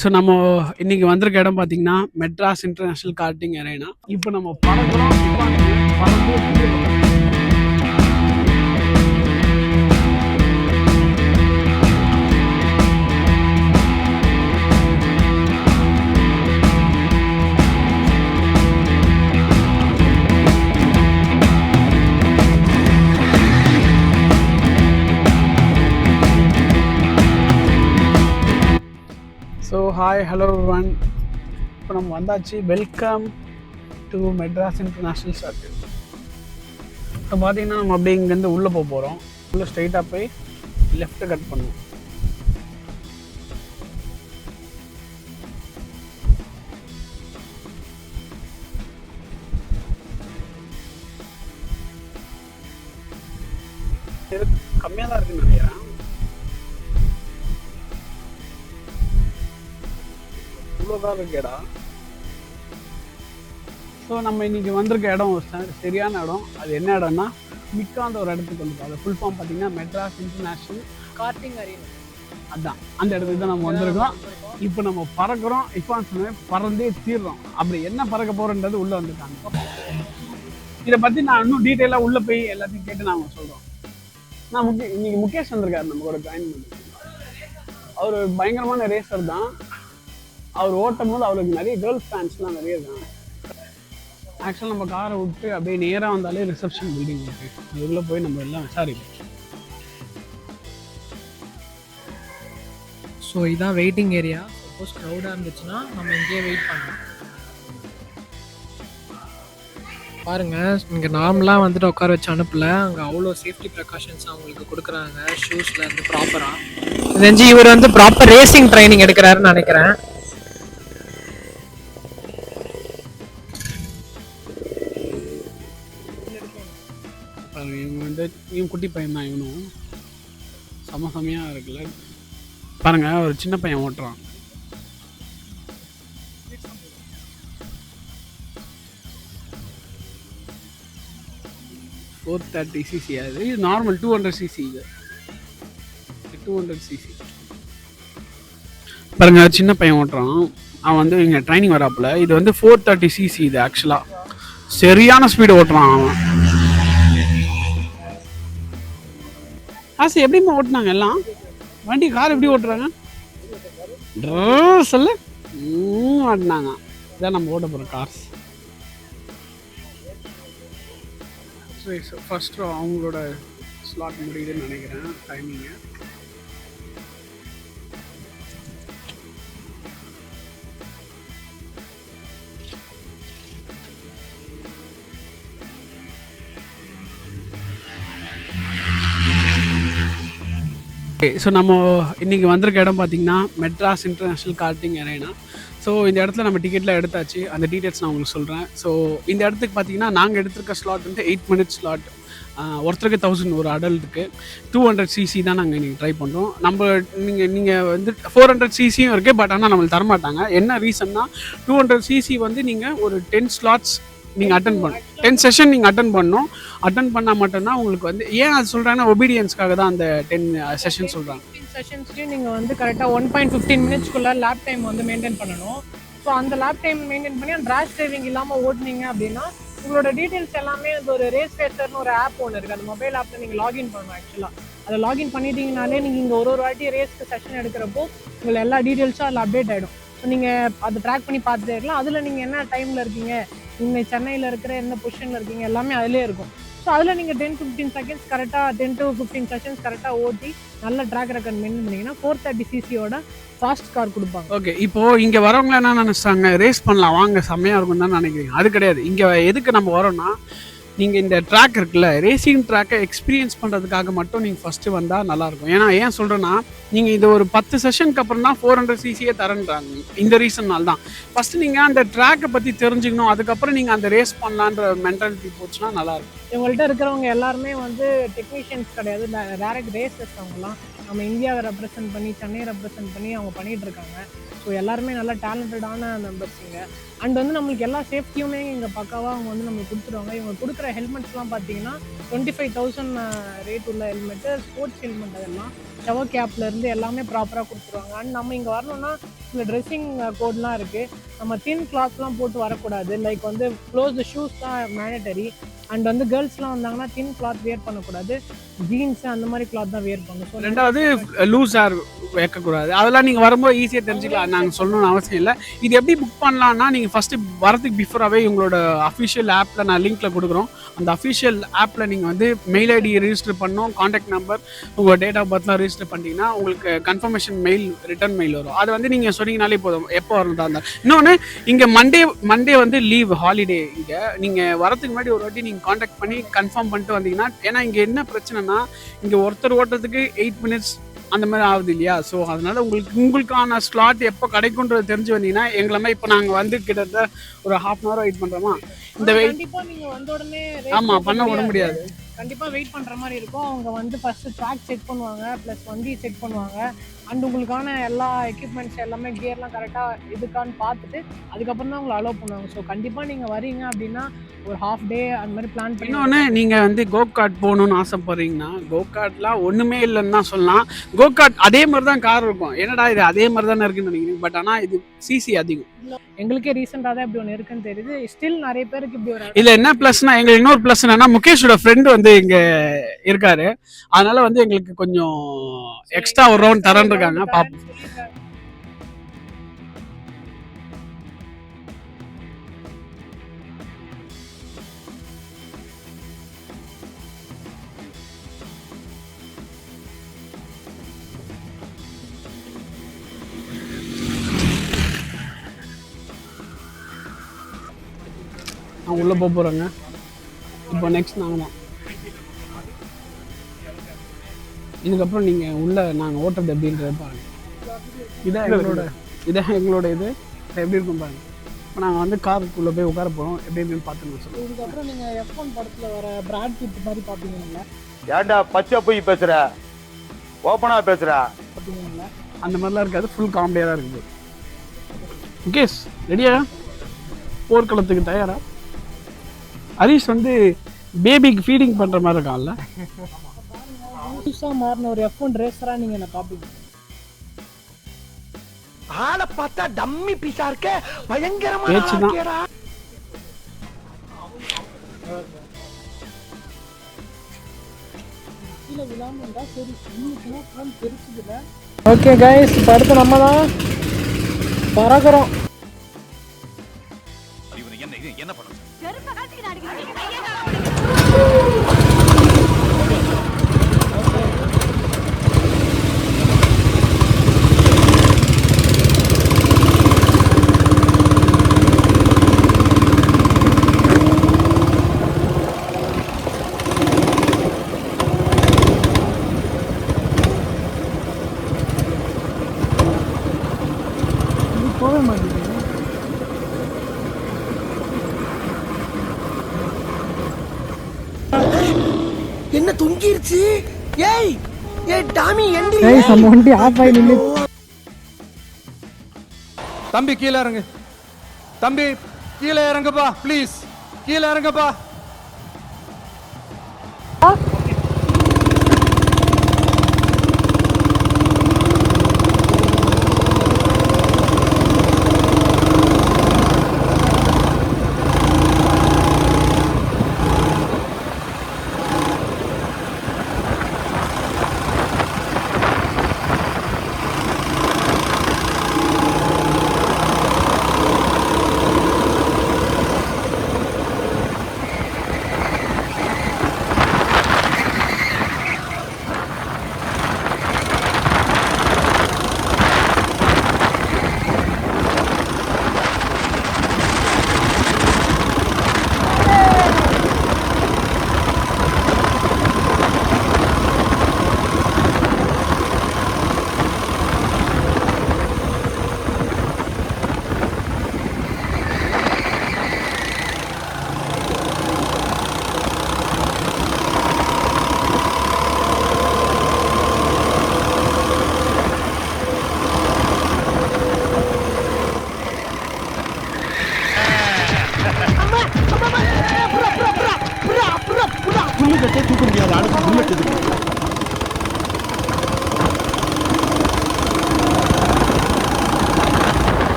So நம்ம இன்னைக்கு வந்திருக்க இடம் பார்த்தீங்கன்னா மெட்ராஸ் இன்டர்நேஷனல் கார்ட்டிங் அரேனா. இப்போ நம்ம பறக்கிறோம். ஸோ ஹாய் ஹலோ ஒன், இப்போ நம்ம வந்தாச்சு. Welcome to Madras international circle. இப்போ பார்த்தீங்கன்னா நம்ம அப்படியே இங்கேருந்து உள்ளே போக போகிறோம். உள்ளே ஸ்ட்ரைட்டாக போய் லெஃப்ட்டு கட் பண்ணுவோம். கம்மியாக தான் இருக்குன்னு நினைக்கிறேன். இருக்கேடா. ஸோ நம்ம இன்னைக்கு வந்திருக்க இடம் சரியான இடம். அது என்ன இடம்னா மிக்காந்த ஒரு இடத்துக்கு வந்துருக்கோம். அது ஃபுல் ஃபார்ம் பார்த்தீங்கன்னா மெட்ராஸ் இன்டர்நேஷ்னல் கார்ட்டிங் அரேனா. அதுதான் அந்த இடத்துக்கு தான் நம்ம வந்திருக்கோம். இப்போ நம்ம பறக்கிறோம். இப்போ பறந்தே தீர்றோம். அப்படி என்ன பறக்க போகிறோன்றது உள்ளே வந்துருக்காங்க. இதை பற்றி நான் இன்னும் டீட்டெயிலாக உள்ளே போய் எல்லாத்தையும் கேட்டு நாங்கள் சொல்கிறோம். இன்னைக்கு முகேஷ் வந்திருக்காரு நம்ம கூட ஜாயின் பண்ணி. அவர் பயங்கரமான ரேசர் தான். அவர் ஓட்டும் போது அவருக்கு நிறைய கேர்ள்ஸ் ஃபேன்ஸ்லாம் நிறைய இருக்காங்க. ஆக்சுவலாக நம்ம காரை விட்டு அப்படியே நேராக வந்தாலே ரிசப்ஷன் பில்டிங் இருக்குது. இதுக்குள்ளே போய் நம்ம எல்லாம் விசாரிப்போம். ஸோ இதான் வெயிட்டிங் ஏரியா. சப்போஸ் க்ரௌடாக இருந்துச்சுன்னா நம்ம இங்கேயே வெயிட் பண்ணலாம். பாருங்கள், இங்கே நார்மலாக வந்துட்டு உட்கார வச்சு அனுப்பல. அங்கே அவ்வளோ சேஃப்டி ப்ரிகாஷன்ஸ் அவங்களுக்கு கொடுக்குறாங்க. ஷூஸில் இருந்து ப்ராப்பராக தெரிஞ்சு இவர் வந்து ப்ராப்பர் ரேசிங் ட்ரைனிங் எடுக்கிறாருன்னு நினைக்கிறேன். இவங்க வந்து இவன் குட்டி பையன் தான். இவனும் செமையாக இருக்குல்ல. பாருங்க, ஒரு சின்ன பையன் ஓட்டுறான். $430cc. அது நார்மல் 200cc. இது 200cc. பாருங்க, சின்ன பையன் ஓட்டுறான். அவன் வந்து இங்கே ட்ரைனிங் வராப்புல. இது வந்து 430cc. இது ஆக்சுவலாக சரியான ஸ்பீடு ஓட்டுறான் அவன். ஆசை எப்படிமா ஓட்டுனாங்க எல்லாம் வண்டி கார் எப்படி ஓட்டுறாங்க சொல்ல ஓட்டினாங்க. இதான் நம்ம ஓட்ட போகிறோம் கார்ஸ். ஃபர்ஸ்ட் அவங்களோட ஸ்லாட் முடியுதுன்னு நினைக்கிறேன் டைமிங்கு. ஸோ நம்ம இன்றைக்கி வந்திருக்க இடம் பார்த்திங்கன்னா Madras international carding arena. So இந்த இடத்துல நம்ம டிக்கெட்டில் எடுத்தாச்சு. அந்த டீட்டெயில்ஸ் நான் உங்களுக்கு சொல்கிறேன். ஸோ இந்த இடத்துக்கு பார்த்திங்கன்னா நாங்கள் எடுத்திருக்க ஸ்லாட் வந்து 8 minutes ஸ்லாட். ஒருத்தருக்கு 1000 ஒரு அடல்ட்டுக்கு. 200cc தான் நாங்கள் இன்றைக்கி ட்ரை பண்ணுறோம். நீங்கள் வந்து 400cc இருக்குது. பட் ஆனால் நம்மளுக்கு தரமாட்டாங்க. என்ன ரீசன்னா 200cc வந்து நீங்கள் ஒரு 10 slots நீங்கள் அட்டன் பண்ணணும். 10 செஷன் நீங்கள் அட்டன் பண்ணணும். அட்டன் பண்ணால் மட்டும்தான் உங்களுக்கு வந்து ஏன் அது சொல்கிறாங்கன்னா ஒபீடியன்ஸ்க்காக தான் அந்த 10 செஷன் சொல்கிறாங்க. 10 செஷன்ஸ்லையும் நீங்கள் வந்து கரெக்டாக 1.15 minutesக்குள்ளே லேப் டைம் வந்து மெயின்டைன் பண்ணணும். ஸோ அந்த லேப் டைம் மெயின்டைன் பண்ணி அந்த ரேஷ் டிரைவிங் இல்லாமல் ஓட்டினீங்க அப்படின்னா உங்களோட டீட்டெயில்ஸ் எல்லாமே அந்த ஒரு ரேஸ் ஃபேசர்னு ஒரு ஆப் ஒன்று இருக்குது. அந்த மொபைல் ஆப்பில் நீங்கள் லாகின் பண்ணணும். ஆக்சுவலாக அதை லாகின் பண்ணிட்டீங்கனாலே நீங்கள் இங்கே ஒரு வாட்டி ரேஸ்க்கு செஷன் எடுக்கிறப்போ உங்களை எல்லா டீட்டெயில்ஸும் அதில் அப்டேட் ஆகிடும். ஸோ நீங்கள் அதை ட்ராக் பண்ணி பார்த்துட்டே இருக்கலாம். அதில் நீங்கள் என்ன டைமில் இருக்கீங்க, நீங்கள் சென்னையில் இருக்கிற என்ன பொசிஷனில் இருக்கீங்க எல்லாமே அதிலே இருக்கும். ஸோ அதில் நீங்கள் 10-15 seconds கரெக்டாக 10 to 15 sessions கரெக்டாக ஓட்டி நல்ல ட்ராக் ரெக்கார்ட் மெயின்டைன் பண்ணிங்கன்னா 430cc ஃபாஸ்ட் கார் கொடுப்பாங்க. ஓகே, இப்போது இங்கே வரவங்க என்ன நினச்சிட்டாங்க, ரேஸ் பண்ணலாம் வாங்க செம்மையாக இருக்கும் தான் நினைக்கிறீங்க. அது கிடையாது. இங்கே எதுக்கு நம்ம வரோம்னா, நீங்கள் இந்த ட்ராக் இருக்குல்ல, ரேசிங் ட்ராக்கை எக்ஸ்பீரியன்ஸ் பண்ணுறதுக்காக மட்டும் நீங்கள் ஃபஸ்ட்டு வந்தால் நல்லாயிருக்கும். ஏன் சொல்கிறேன்னா, நீங்கள் இது ஒரு 10 செஷனுக்கு அப்புறம் தான் 400cc தரேன்றாங்க. இந்த ரீசன்னால் தான் ஃபஸ்ட்டு நீங்கள் அந்த ட்ராக்கை பற்றி தெரிஞ்சுக்கணும். அதுக்கப்புறம் நீங்கள் அந்த ரேஸ் பண்ணலான்ற மென்டாலிட்டி போச்சுன்னா நல்லாயிருக்கும். இவங்கள்ட்ட இருக்கிறவங்க எல்லாருமே வந்து டெக்னீஷியன்ஸ் கிடையாது, டேரக்ட் ரேசர்ஸ். அவங்கலாம் நம்ம இந்தியாவை ரெப்ரசென்ட் பண்ணி சென்னையை ரெப்ரசென்ட் பண்ணி அவங்க பண்ணிகிட்டு இருக்காங்க. ஸோ எல்லாருமே நல்லா டேலண்டடான மெம்பர்ஸ் இங்கே. அண்ட் வந்து நம்மளுக்கு எல்லா சேஃப்டியுமே இங்கே பக்காவாக அவங்க வந்து நம்மளுக்கு கொடுத்துருவாங்க. இவங்க கொடுக்குற ஹெல்மெட்ஸ்லாம் பார்த்தீங்கன்னா 25,000 ரேட் உள்ள ஹெல்மெட்டு, ஸ்போர்ட்ஸ் ஹெல்மெட், அதெல்லாம் ஷவர் கேப்லேருந்து எல்லாமே ப்ராப்பராக கொடுத்துருவாங்க. அண்ட் நம்ம இங்கே வரணும்னா சில ட்ரெஸ்ஸிங் கோட்லாம் இருக்குது. நம்ம தின் கிளாத்லாம் போட்டு வரக்கூடாது. லைக் வந்து க்ளோஸ் ஷூஸ் தான் மேண்டட்டரி. அண்ட் வந்து கேர்ள்ஸ்லாம் வந்தாங்கன்னா தின் கிளாத் வேர் பண்ணக்கூடாது, ஜீன்ஸ் அந்த மாதிரி கிளாத் தான் வேர் பண்ணணும். ஸோ ரெண்டாவது லூஸ் ஹேர் வைக்கக்கூடாது. அதெல்லாம் நீங்கள் வரும்போது ஈஸியாக தெரிஞ்சுக்கலாம், நாங்கள் சொல்லணும்னு அவசியம் இல்லை. இது எப்படி புக் பண்ணலான்னா, நீங்கள் ஃபஸ்ட்டு வரதுக்கு பிஃபோராகவே உங்களோட அஃபிஷியல் ஆப்பில் நான் லிங்க்கில் கொடுக்குறோம். அந்த அஃபிஷியல் ஆப்பில் நீங்கள் வந்து மெயில் ஐடி ரெஜிஸ்டர் பண்ணணும், காண்டாக்ட் நம்பர், உங்கள் டேட் ஆஃப் பர்த்லாம் ரெஜிஸ்டர் பண்ணிட்டீங்கன்னா உங்களுக்கு கன்ஃபர்மேஷன் மெயில், ரிட்டர்ன் மெயில் வரும். அது வந்து நீங்கள் சொன்னீங்கனாலே போதும், எப்போ வரதா இருந்தால். இன்னொன்று, இங்கே மண்டே வந்து லீவ், ஹாலிடே. இங்கே நீங்கள் வரதுக்கு முன்னாடி ஒரு வாட்டி நீங்கள் காண்டாக்ட் பண்ணி கன்ஃபார்ம் பண்ணிட்டு வந்தீங்கன்னா, ஏன்னா இங்கே என்ன பிரச்சனைனா, இங்கே ஒருத்தர் ஓட்டுறதுக்கு 8 மினிட்ஸ் அந்த மாதிரி ஆகுது இல்லையா? ஸோ அதனால உங்களுக்கான ஸ்லாட் எப்போ கிடைக்குன்றது தெரிஞ்சு வந்தீங்கன்னா, எங்களை மாதிரி இப்போ நாங்கள் வந்து கிட்டத்தட்ட ஒரு ½ hour வெயிட் பண்ணுறோமா, இந்த வெயிட் கண்டிப்பாக நீங்கள் வந்த உடனே ஆமாம் பண்ண விட முடியாது. கண்டிப்பாக வெயிட் பண்ணுற மாதிரி இருக்கும். அவங்க வந்து ஃபஸ்ட்டு ட்ராக் செக் பண்ணுவாங்க, ப்ளஸ் வண்டி செக் பண்ணுவாங்க. அண்ட் உங்களுக்கான எல்லா எக்யூப்மெண்ட்ஸ் எல்லாமே கியர்லாம் கரெக்டாக இதுக்கான்னு பார்த்துட்டு அதுக்கப்புறம் தான் உங்களை அலோவ் பண்ணுவாங்க. ஸோ கண்டிப்பாக நீங்கள் வரீங்க அப்படின்னா ஒரு ½ டே அந்த மாதிரி பிளான் பண்ணி. இன்னொன்று, நீங்கள் வந்து கோகார்ட் போகணுன்னு ஆசைப்பட்றீங்கன்னா, கோகார்ட்லாம் ஒன்றுமே இல்லைன்னு தான் சொல்லலாம். கோகார்ட் அதே மாதிரி தான் கார் இருக்கும். என்னடா இது அதே மாதிரி தானே இருக்குன்னு நினைக்கிறீங்க, பட் ஆனால் இது சிசி அதிகம். எங்களுக்கே ரீசெண்டாக தான் இப்படி ஒன்று இருக்குன்னு தெரியுது. ஸ்டில் நிறைய பேருக்கு இப்படி ஒரு இதில் என்ன ப்ளஸ்னா, எங்களுக்கு இன்னொரு ப்ளஸ் என்னன்னா, முகேஷோட ஃப்ரெண்டு வந்து இங்கே இருக்காரு. அதனால வந்து எங்களுக்கு கொஞ்சம் எக்ஸ்ட்ரா ஒரு ரவுண்ட் தரேன்னு இருக்காங்க, பார்ப்போம். நான் உள்ளே போக போகிறேங்க. இப்போ நெக்ஸ்ட் நாங்கள் தான். இதுக்கப்புறம் நீங்கள் உள்ளே நாங்கள் ஓட்டுறது எப்படின்றத பாருங்கள். இதான் எங்களோட இது எப்படி இருக்கும் பாருங்கள். இப்போ நாங்கள் வந்து காருக்குள்ளே போய் உட்கார போகிறோம், எப்படி இருக்குன்னு பார்த்துன்னு சொல்லுவோம். இதுக்கப்புறம் நீங்கள் F1 படத்தில் வர பிராட் பிட் மாதிரி பார்ப்பீங்களா? ஏன்டா பச்சை போய் பேசுகிற, ஓப்பனாக பேசுகிற பார்த்தீங்களா? அந்த மாதிரிலாம் இருக்காது, ஃபுல் காமெடியாக தான் இருக்குது. முகேஷ் ரெடியா? போர்க்களத்துக்கு தயாரா? ஹரிஷ் வந்து பேபிக்கு ஃபீடிங் பண்ணுற மாதிரி இருக்கான்ல. புதுசாக மாறின ஒரு F1 ரேசராக நீங்கள் என்ன பார்ப்பீங்க? ஆளை பார்த்தா டம்மி பீஸா இருக்க, பயங்கரமா பேச்சுதான். ஓகே கைஸ், இப்போ அடுத்து நம்ம தான் பறக்கிறோம். என்ன பண்ணும் போக மாட்டேங்குது. என்ன தொங்கிருச்சு? ஏய் ஏய் டாமி எண்டி. ஏய் நம்ம வண்டி ஆஃப் ஆகி நின்னு. தம்பி கீழே இறங்கு, தம்பி கீழே இறங்குப்பா, ப்ளீஸ் கீழே இறங்குப்பா.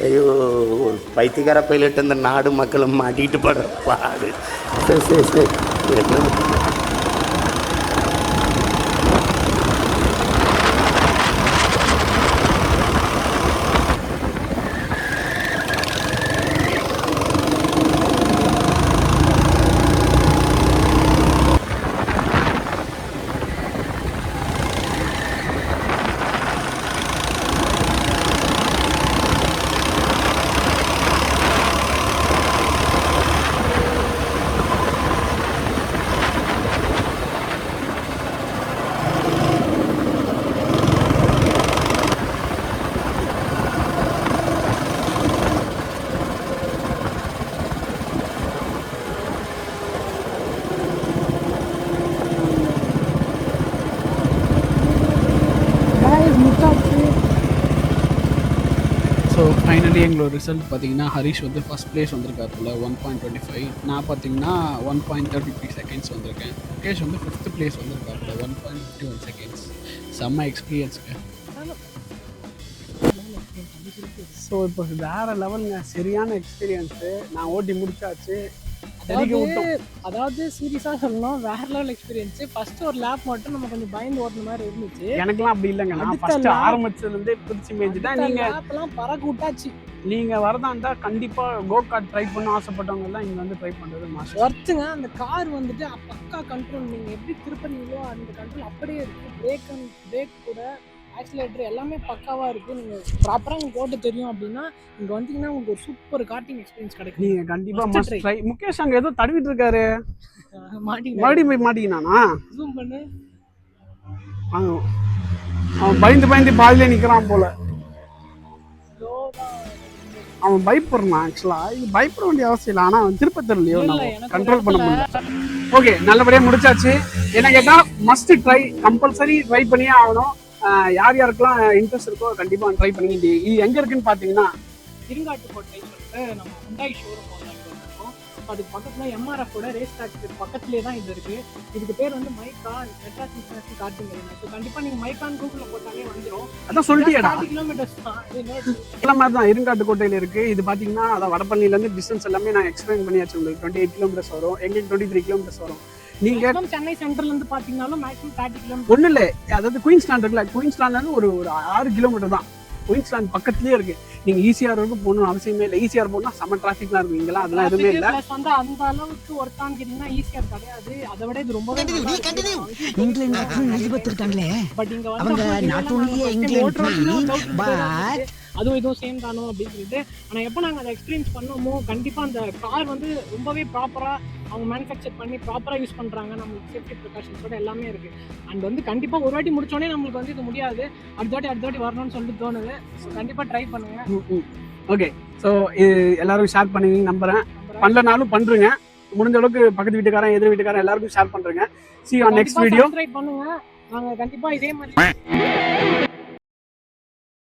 ஐயோ, ஒரு பைத்தியக்கார பைலட் அந்த நாடு மக்களும் மாட்டிட்டு படுற பாடு. சரி சரி சரி என்ன ஸோ ஃபைனலி எங்களோட ரிசல்ட் பார்த்தீங்கன்னா ஹரிஷ் வந்து ஃபஸ்ட் பிளேஸ் வந்திருக்காருல 1.25, நான் பார்த்தீங்கன்னா 1.33 செகண்ட்ஸ் வந்திருக்கேன். முகேஷ் வந்து 5th பிளேஸ் வந்திருக்காருல 1.51 செகண்ட்ஸ். செம்ம எக்ஸ்பீரியன்ஸுங்க. ஸோ இப்போ வேறு லெவலுங்க, சரியான எக்ஸ்பீரியன்ஸு. நான் ஓட்டி முடிச்சாச்சு. அதாவது சீரியஸாக சொல்லணும், வேற லெவல் எக்ஸ்பீரியன்ஸ். ஃபர்ஸ்ட் ஒரு லேப் மட்டும் நம்ம கொஞ்சம் பயந்து ஓட்டுன மாதிரி இருந்துச்சு. எனக்குலாம் அப்படி இல்லைங்க, நான் ஃபர்ஸ்ட் ஆரம்பிச்சதுலேருந்தே பிடிச்சி மேய்ஞ்சுட்டேன். நீங்கள் லேப்லாம் பறக்க விட்டாச்சு. நீங்கள் வரதா இருந்தால் கண்டிப்பாக கோ கார்ட் ட்ரை பண்ண ஆசைப்பட்டவங்க எல்லாம் இங்கே வந்து ட்ரை பண்ணுறது மாஸ்டர். ஒர்த்துங்க. அந்த கார் வந்துட்டு பக்கா கண்ட்ரோல், நீங்கள் எப்படி திருப்பறீங்களோ அந்த கண்ட்ரோல் அப்படியே இருக்குது. பிரேக் கூட ஆக்சிலேட்டர் எல்லாமே பக்காவாக இருக்குது. நீங்கள் ப்ராப்பராக உங்களுக்கு ஓட்ட தெரியும் அப்படின்னா இங்கே வந்தீங்கன்னா உங்களுக்கு ஒரு சூப்பர் கார்ட்டிங் எக்ஸ்பீரியன்ஸ் கிடைக்கும். நீங்கள் கண்டிப்பாக மஸ்ட் ட்ரை. முகேஷ் அங்கே ஏதோ தடவிட்டு இருக்காரு, மறுபடியும் போய் மாட்டிக்கினானா? ஜூம் பண்ணு. அவன் பயந்து பாதிலே நிற்கிறான் போல. அவன் பயப்படுறான். ஆக்சுவலாக இது பயப்பட வேண்டிய அவசியம் இல்லை, ஆனால் அவன் திருப்ப தெரியலையோ, நம்ம கண்ட்ரோல் பண்ண முடியல. ஓகே, நல்லபடியாக முடிச்சாச்சு. என்ன கேட்டால் மஸ்ட் ட்ரை, கம்பல்சரி ட்ரை பண்ணியே ஆகணும். யார் யாருக்கெல்லாம் இன்ட்ரெஸ்ட் இருக்கோ கண்டிப்பாக ட்ரை பண்ணி. இது எங்கே இருக்குன்னு பார்த்தீங்கன்னா இருங்காட்டுக்கோட்டை சொல்லிட்டு நம்ம ஹுண்டாய் ஷோரூம் வந்திருக்கோம். அதுக்கு பக்கத்தில் எம்ஆர்எஃபோட ரேஸ் ட்ராக் பக்கத்துலேயே தான் இது இருக்குது. இதுக்கு பேர் வந்து மைக்கான் Madras international karting arena. So கண்டிப்பாக நீங்கள் மைக்கான் கூகுளில் போட்டாலே வந்துடும். அதான் சொல்லிட்டேடா, 40 கிலோமீட்டர்ஸ் தான். எல்லா மாதிரி தான் இருங்காட்டுக்கோட்டையில் இருக்குது. இது பார்த்தீங்கன்னா அதான் வடபழனிலேருந்து டிஸ்டன்ஸ் எல்லாமே நான் எக்ஸ்பிளைன் பண்ணியாச்சு. உங்களுக்கு 28 கிலோமீட்டர்ஸ் வரும், எங்களுக்கு 23 கிலோமீட்டர்ஸ் வரும். நீங்க சென்னை சென்ட்ரல் இருந்து பாத்தீங்கன்னாலும் மேக்ஸிமம் 30 கிலோமீட்டர். ஒண்ணு இல்ல, அதாவது குயின்ஸ்லாண்ட் இருக்குல்ல, குயின்ஸ்லாண்ட்ல ஒரு 6 கிலோமீட்டர் தான். குயின்ஸ்லாண்ட் பக்கத்துலயே இருக்கு. நீங்க ஈசிஆர் வரைக்கும் போகணும் அவசியமே இல்லை. ஈசிஆர் போனா செம்ம டிராஃபிக்லாம் இருக்கும். இங்கெல்லாம் அதெல்லாம் எதுவுமே இல்லை. பிளஸ் வந்து அந்த அளவுக்கு ஒர்த்தான்னு கேட்டீங்கன்னா ஈசிஆர் கிடையாது. அதை விட இது ரொம்பவே இங்கிலாந்து எலிபெத் இருக்காங்களே, பட் இங்க அவங்க நாட் ஒன்லி இங்கிலாந்து பட் அதுவும் இதுவும் சேம் தானோ அப்படின்னு சொல்லிட்டு. ஆனால் எப்போ நாங்கள் அதை எக்ஸ்பீரியன்ஸ் பண்ணோமோ கண்டிப்பாக அந்த கார் வந்து ரொம்பவே ப்ராப்பராக அவங்க மேனுஃபேக்சர் பண்ணி ப்ராப்பராக யூஸ் பண்ணுறாங்க. நம்மளுக்கு சேஃப்டி ப்ரிகாஷன்ஸோட எல்லாமே இருக்குது. அண்ட் வந்து கண்டிப்பாக ஒரு வாட்டி முடிச்சோடனே நம்மளுக்கு வந்து இது முடியாது, அடுத்த வாட்டி வரணும்னு சொல்லிட்டு தோணுது. ஸோ கண்டிப்பாக ட்ரை பண்ணுங்கள். ஓகே, ஸோ இது எல்லாரும் ஷேர் பண்ணுவீங்க நம்புறேன். பண்ணலனாலும் பண்ணுறேங்க, முடிஞ்ச அளவுக்கு பக்கத்து வீட்டுக்காரன் எதிர் வீட்டுக்காரன் எல்லாருக்கும் ஷேர் பண்ணுறேங்க. See you on next video. Subscribe பண்ணுங்கள். நாங்கள் கண்டிப்பாக இதே மாதிரி